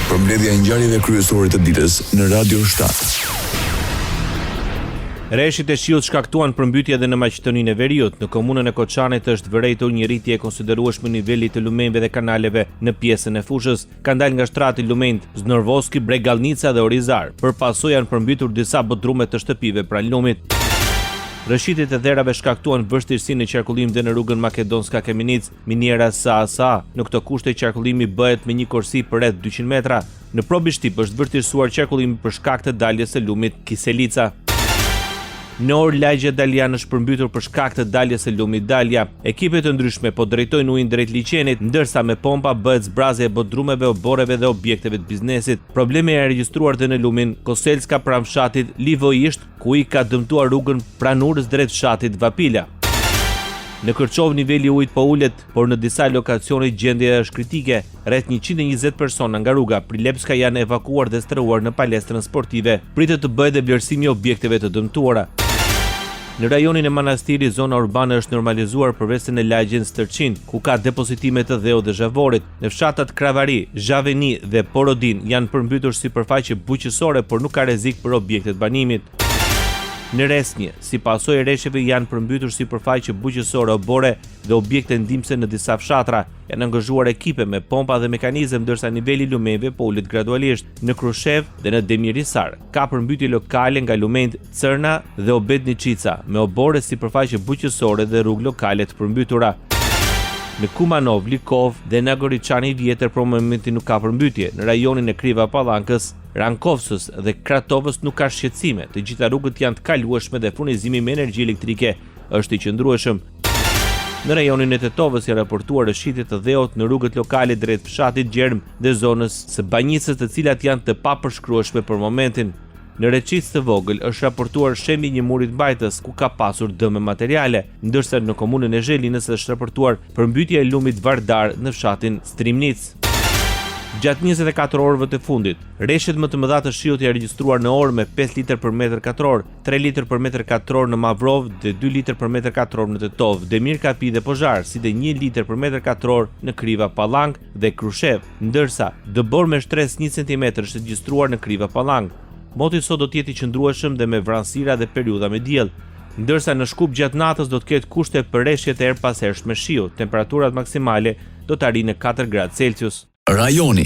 Përmbledhja e ngjarjeve kryesore të ditës në Radio 7. Rreshtit e shiut shkaktuan përmbytje edhe në Maqedoninë e Veriut. Në komunën e Koçanit është vërejtur një rritje e konsiderueshme nivelit të lumenjve dhe kanaleve në pjesën e fushës. Ka dalë nga shtrati lumend Znorvoski, Bregalnica dhe Orizar. Përpasoj janë përmbytur disa bodrume të shtëpive pranë lumit. Rëshitit e dherave shkaktuan vështirësinë në qarkullim dhe në rrugën Makedonska Keminic, Miniera Sa. Në këto kushte qarkullimi bëhet me një korsi për rreth 200 metra. Në Probishtip është vërtirësuar qarkullimi për shkak të daljes së lumit Kiselica. Në orë lagja Daljan është përmbytur për shkak të daljes së lumit Dalja. Ekipe të ndryshme po drejtojnë ujin drejt liçenit, ndërsa me pompa bëhet zbrazje e bodrumeve, oboreve dhe objekteve të biznesit. Problemi e regjistruar dhe në lumin Koselska pranë fshatit Livojisht, ku i ka dëmtuar rrugën pranurës drejt fshatit Vapila. Në Kërçov niveli i ujit po ulet, por në disa lokacione gjendja është kritike. Rreth 120 persona nga rruga Prilepska janë evakuuar dhe shtruar në palestrën sportive. Pritet të bëhet dhe vlerësimi i objekteve të dëmtuara. Në rajonin e Manastirit, zona urbane është normalizuar përveç në lagjen Stërçin, ku ka depozitime të dheut dhe zhavorit. Në fshatat Kravari, Zhaveni dhe Porodin janë përmbytur sipërfaqe buqësore, por nuk ka rrezik për objektet banimit. Në Resnje, si pasojë e rreshjeve janë përmbytur sipërfaqe buqësore, obore dhe objekte ndihmëse në disa fshatra. Janë angazhuar ekipe me pompa dhe mekanizëm, ndërsa niveli i lumenjve po ulet gradualisht. Në Krushev dhe në Demirisar ka përmbytje lokale nga lumend Cërna dhe Obedničica, me obore sipërfaqe buqësore dhe rrugë lokale të përmbytura. Në Kumanov, Likov dhe në Goriçani vjetër për momentin nuk ka përmbytje. Në rajonin e Kriva Pallankës, Rankovsës dhe Kratovës nuk ka shqetësime. Të gjitha rrugët janë të kalueshme dhe furnizimi me energji elektrike është i qëndrueshëm. Në rajonin e Tetovës janë raportuar rrëshitje të dheut në rrugët lokale drejt fshatit Gjerm dhe zonës së Banjicës, të cilat janë të papërshkrueshme për momentin. Në Reçicë të vogël është raportuar shembi një murit mbajtës ku ka pasur dëme materiale, ndërsa në komunën e Zhelinës është raportuar përmbytje e lumit Vardar në fshatin Strimnic. Gjatë 24 orëve të fundit, rreshtet më të mëdha të shiut janë regjistruar në orë me 5 litër për metër katror, 3 litër për metër katror në Mavrov dhe 2 litër për metër katror në Tetov, Demir Kapi dhe Pozhar, si dhe 1 litër për metër katror në Kriva Pallank dhe Krushev, ndërsa dëbor me shtres 1 cm është regjistruar në Kriva Pallank. Moti sot do të jetë i qëndrueshëm dhe me vranësira dhe periudha me diell, ndërsa në Shkup gjatë natës do të ketë kushte për rreshje të erpashershme shiu. Temperaturat maksimale do të arrijnë 4 gradë Celsius. Rajoni.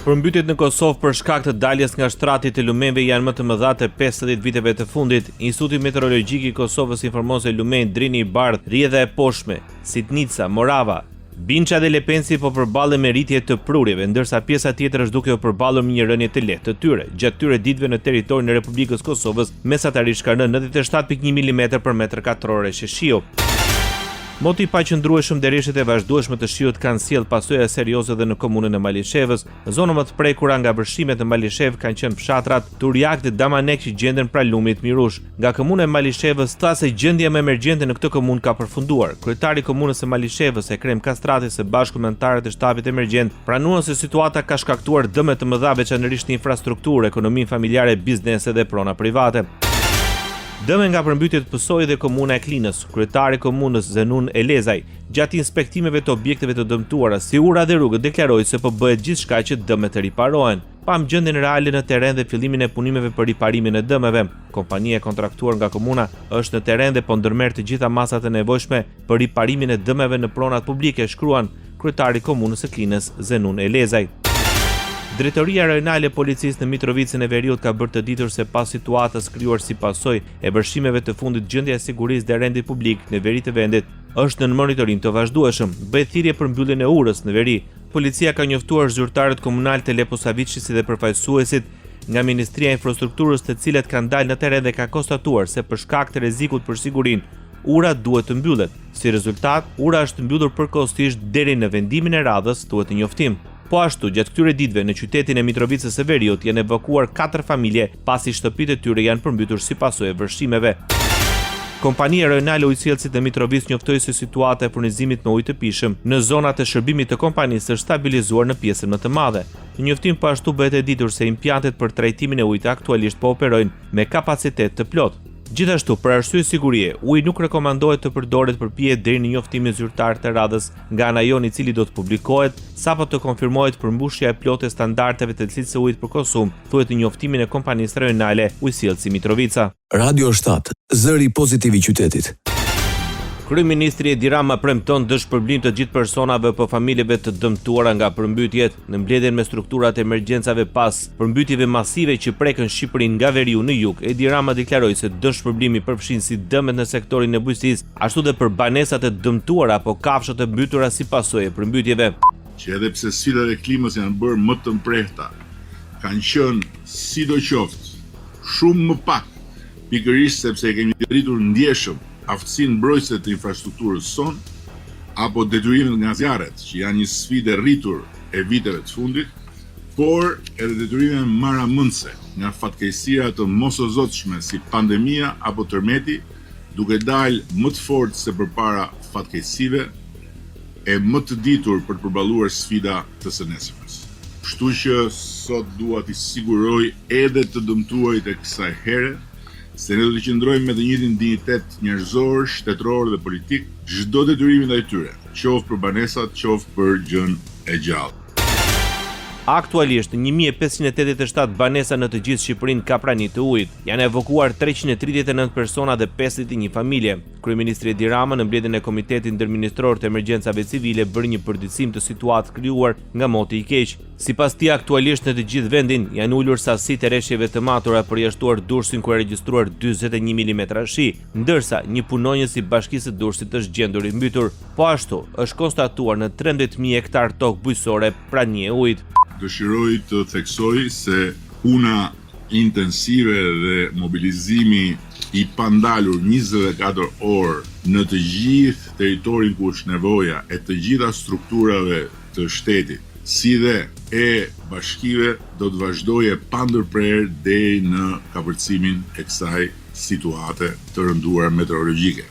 Përmbytjet në Kosovë për shkak të daljes nga shtrati të lumenjve janë më të mëdha të 50 viteve të fundit. Instituti Meteorologjik i Kosovës informon se lumenjt Drini i Bardh, Rjedha e Poshtme, Sitnica, Morava, Binqa dhe Lepensi po përballen me rritje të prurjeve, ndërsa pjesa tjetër është duke u përballur me një rënje të lehtë të tyre. Gjatë këtyre ditëve në territorin e Republikës Kosovës, mesatarisht ka rënë 97.1 mm për metër katror rreshje shiu. Moti i paqëndrueshëm dhe rreshtet e vazhdueshme të shiut kanë sjellë pasojë serioze edhe në komunën e Malishevës. Zona më të prekura nga vërshimet në Malishev kanë qenë fshatrat Turjak dhe Damanek që gjenden pranë lumit Mirush. Nga komuna e Malishevës tha se gjendja më emergjente në këtë komunë ka përfunduar. Kryetari i komunës së Malishevës, Ekrem Kastrati, së bashku me anëtarët e shtabit emergjent, pranuan se situata ka shkaktuar dëme të mëdha veçanërisht në infrastrukturë, ekonominë familjare, biznese dhe prona private. Dëme nga përmbytjet pësoi dhe komuna e Klinës. Kryetari i komunës Zenun Elezaj, gjatë inspektimeve të objekteve të dëmtuara si ura dhe rrugët, deklaroi se po bëhet gjithçka që dëmet të riparohen. Pam gjendjen reale në terren dhe fillimin e punimeve për riparimin e dëmeve. Kompania e kontraktuar nga komuna është në terren dhe po ndërmerr të gjitha masat e nevojshme për riparimin e dëmeve në pronat publike, shkruan kryetari i komunës së Klinës Zenun Elezaj. Drejtoria Rajonale e Policisë në Mitrovicën e Veriut ka bërë të ditur se pas situatës krijuar si pasojë e vërshimeve të fundit, gjendja e sigurisë dhe rendit publik në veri të vendit është në monitorim të vazhdueshëm. Bëhet thirrje për mbylljen e urës në veri. Policia ka njoftuar zyrtarët komunal të Leposaviçit dhe përfaqësuesit nga Ministria e Infrastrukturës, të cilët kanë dalë në terren dhe ka konstatuar se për shkak të rrezikut për sigurinë, ura duhet të mbyllet. Si rezultat, ura është mbyllur përkohësisht deri në vendimin e radhës, thuhet në njoftim. Po ashtu, gjatë këtyre ditëve në qytetin e Mitrovicës së Veriut janë evakuuar 4 familje pasi shtëpitë e tyre janë përmbytur si pasojë e vërshimeve. Kompania Rajonale e Ujësjellësit në Mitrovicë njoftoi se situata e furnizimit me ujë të pijshëm në zonat e shërbimit të kompanisë është stabilizuar në pjesën më të madhe. Në njoftim po ashtu bëhet e ditur se impjantet për trajtimin e ujit aktualisht po operojnë me kapacitet të plot. Gjithashtu, për arsye sigurie, uji nuk rekomandohet të përdoret përpijet deri në njoftimin zyrtar të radhës nga ana jon, i cili do të publikohet sapo të konfirmohet përmbushja e plotë e standardeve të cilësisë së ujit për konsum, thuhet në njoftimin e kompanisë rajonale Ujësjellësi Mitrovica. Radio 7, zëri pozitiv i qytetit. Kryeministri Edi Rama premton dëshpërblim të gjithë personave apo familjeve të dëmtuara nga përmbytjet në mbledhjen me strukturat e emergjencave pas përmbytjeve masive që prekën Shqipërinë nga veriu në jug. Edi Rama deklaroi se dëshpërblimi përfshin si dëmet në sektorin e bujqësisë, ashtu dhe për banesat e dëmtuara apo kafshët e mbytura si pasojë e përmbytjeve. Që edhe pse sfidat e klimës janë bërë më të mprehta, kanë qenë sidoqoftë shumë më pak, pikërisht sepse kemi rritur ndjeshëm aftësinë mbrojtëse të infrastrukturës son, apo detyrimet nga zjarret, që janë një sfidë e rritur e viteve të fundit, por edhe detyrime marramëndse nga fatkeqësia të mosozotshme si pandemia apo tërmeti, duke dalë më të fortë se përpara fatkeqësive e më të ditur për të përballuar sfida të së nesërmes. Kështu që sot dua t'i siguroj edhe të dëmtuarit e kësaj here se ne do të qëndrojmë me të njëjtin dinjitet njerëzor, shtetëror dhe politik çdo detyrim ndaj tyre, qoftë për banesat, qoftë për gjën e gjallë. Aktualisht, 1587 banesa në të gjithë Shqipërinë ka prani të ujit. Janë evakuar 339 persona dhe 51 familje. Kryeministri Edi Rama në mbledhjen e Komitetit Ndërministror të Emergjencave Civile bëri një përditësim të situatës krijuar nga moti i keq. Sipas tij, aktualisht në të gjithë vendin janë ulur sasitë e rreshjeve të matura përjashtuar Durrësin ku e regjistruar 41 mm shi, ndërsa një punonjës i Bashkisë së Durrësit është gjendur i mbytur. Po ashtu, është konstatuar në 13.000 hektar tokë bujqësore pranie e ujit. Dëshiroj të theksoj se puna intensive dhe mobilizimi i pandalur 24 orë në të gjithë territorin ku është nevoja e të gjitha strukturave të shtetit, si dhe e bashkive, do të vazhdojë pa ndërprerje deri në kapërcimin e kësaj situate të rënduar meteorologjike.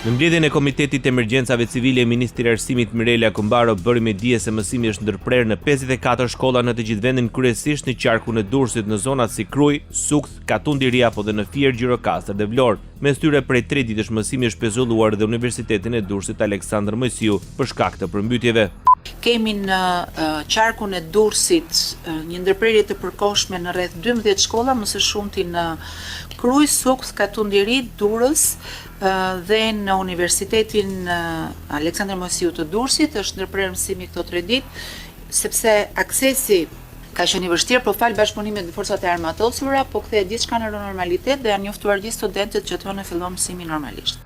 Në mbledhjen e Komitetit të Emergjencave Civile, Ministri i Arsimit Mirela Kombaro bëri me dije se mësimi është ndërprerë në 54 shkolla në të gjithë vendin, kryesisht në qarkun e Durrësit, në zonat si Kruj, Sukth, Katundiri apo dhe në Fier, Gjirokastër dhe Vlorë. Mes tyre prej 3 ditësh mësimi është pezulluar dhe Universitetin e Durrësit Aleksandër Mojsiu për shkak të përmbytjeve. Kemi në qarkun e Durrësit një ndërprerje të përkohshme në rreth 12 shkolla, më së shumti në Kruj, Sukth, Katundiri, Durrës dhe në Universitetin Aleksandër Mojsiu të Durrësit është ndërprerë mësimi këto 3 ditë, sepse aksesi ka qenë i vështirë, por fal bashkëpunimit me forcat e armatosura, po kthehet gjithçka në normalitet dhe janë njoftuar gjithë studentët që të vonë fillon mësimi normalisht.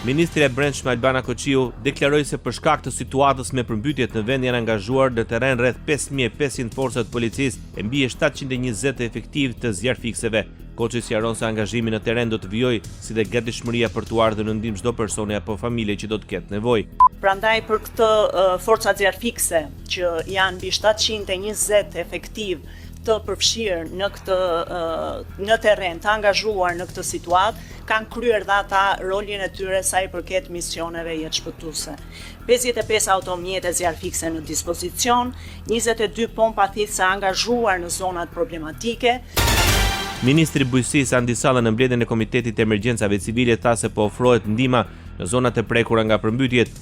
Ministri e Brendshme Albana Koqiu deklaroi se për shkak të situatës me përmbytjet në vend janë angazhuar në terren rreth 5500 forca të policisë e mbi 720 efektiv të zjarfikseve. Koçi sqaron se angazhimi në terren do të vijojë si dhe gatishmëria për t'u ardhur në ndihmë çdo personi apo familje që do të ketë nevojë. Prandaj për këtë forca zjarfikse që janë mbi 720 efektiv të përfshirë në terren, të angazhuar në këtë situatë, kanë kryer dhe ata rolin e tyre sa i përket misioneve jetëshpëtuese. 55 automjete zjarfikse në dispozicion, 22 pompa thithëse angazhuar në zonat problematike. Ministri i Bujqësisë Andi Salla në mbledhjen e Komitetit të Emergjencave Civile tha se po ofrohet ndihmë në zonat e prekura nga përmbytjet.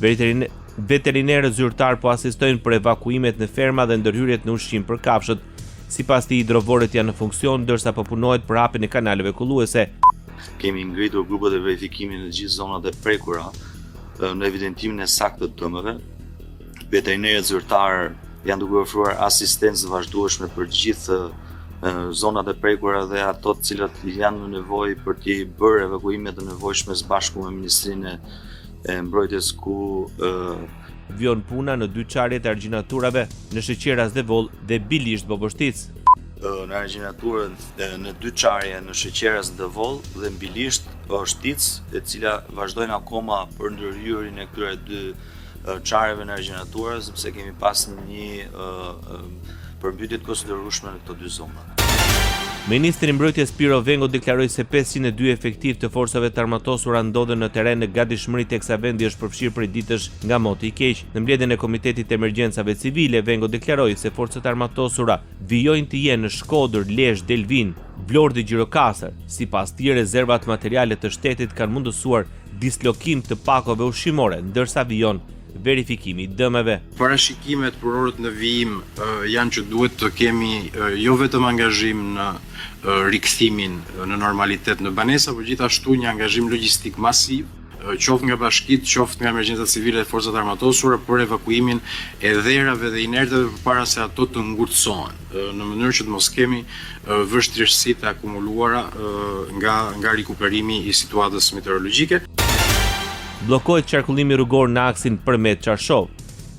Veterinerët zyrtar po asistojnë për evakuimet në ferma dhe ndërhyrjet në ushqim për kafshët. Sipas tij, hidrovorët janë në funksion ndërsa po punohet për hapjen e kanaleve kulluese. Kemi ngritur grupet e verifikimit në gjithë zonat e prekura në evidentimin e saktë të dëmeve. Veterinerët zyrtar janë duke ofruar asistencë vazhdueshme për gjithë zonat e prekura dhe ato të cilat janë në nevojë për t'i bërë evakuimet të nevojshme së bashku me Ministrinë e Mbrojtjes ku Vjon puna në 2 çarjet e argjinaturave në Sheqeras dhe Voll dhe Bilisht Bobostic. Në argjinaturën në 2 çarje në Sheqeras dhe Voll dhe në Bilisht Bobostic, e cila vazhdojnë akoma për ndërhyrjen e këtyre 2 çarjeve në argjinaturë, sepse kemi pas një përmbytje të konsiderueshme në këto 2 zona. Ministri i Mbrojtjes Piro Vengo deklaroi se 502 efektiv të forcave të armatosura ndodhen në terren në gatishmëri teksa vendi është përfshirë prej ditësh nga moti i keq. Në mbledhjen e Komitetit të Emergjencave Civile, Vengo deklaroi se forcat armatosura vijojnë të jenë në Shkodër, Lezhë, Delvin, Vlorë dhe Gjirokastër, sipas tij rezervat materiale të shtetit kanë mundësuar dislokim të pakove ushqimore, ndërsa vijon verifikimi i dëmeve. Parashikimet për orët në vijim janë që duhet të kemi jo vetëm angazhim në rikthimin në normalitet në banesa, por gjithashtu një angazhim logjistik masiv, qoftë nga bashkitë, qoftë nga emergjencat civile dhe forcat armatosura për evakuimin e dherave dhe inerteve përpara se ato të ngurtësohen, në mënyrë që të mos kemi vështirësitë të akumuluara nga rikuperimi i situatës meteorologjike. Bllokohet qarkullimi rrugor në aksin Përmet-Çarshov.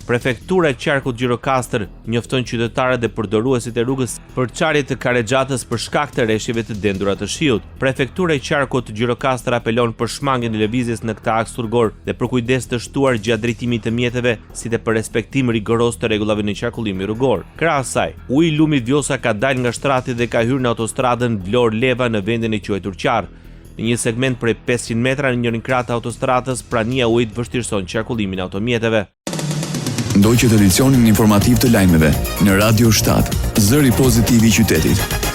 Prefektura e qarkut Gjirokastër njofton qytetarët dhe përdoruesit e rrugës për çarje të karrexhatës për shkak të rreshjeve të dendura të shiut. Prefektura e qarkut Gjirokastër apelon për shmangjen e lëvizjes në këtë aks rrugor dhe për kujdes të shtuar gjatë drejtimit të mjeteve, si dhe për respektim rigoroz të rregullave në qarkullimin rrugor. Krahas saj, uji i lumit Vjosa ka dalë nga shtrati dhe ka hyrë në autostradën Vlorë-Leva në vendin e quajtur Qarr. Në një segment prej 500 metra në njërin krah të autostradës, prania e ujit vështirëson qarkullimin e automjeteve. Ndoqët edicionin informativ të lajmeve në Radio 7, zëri pozitiv i qytetit.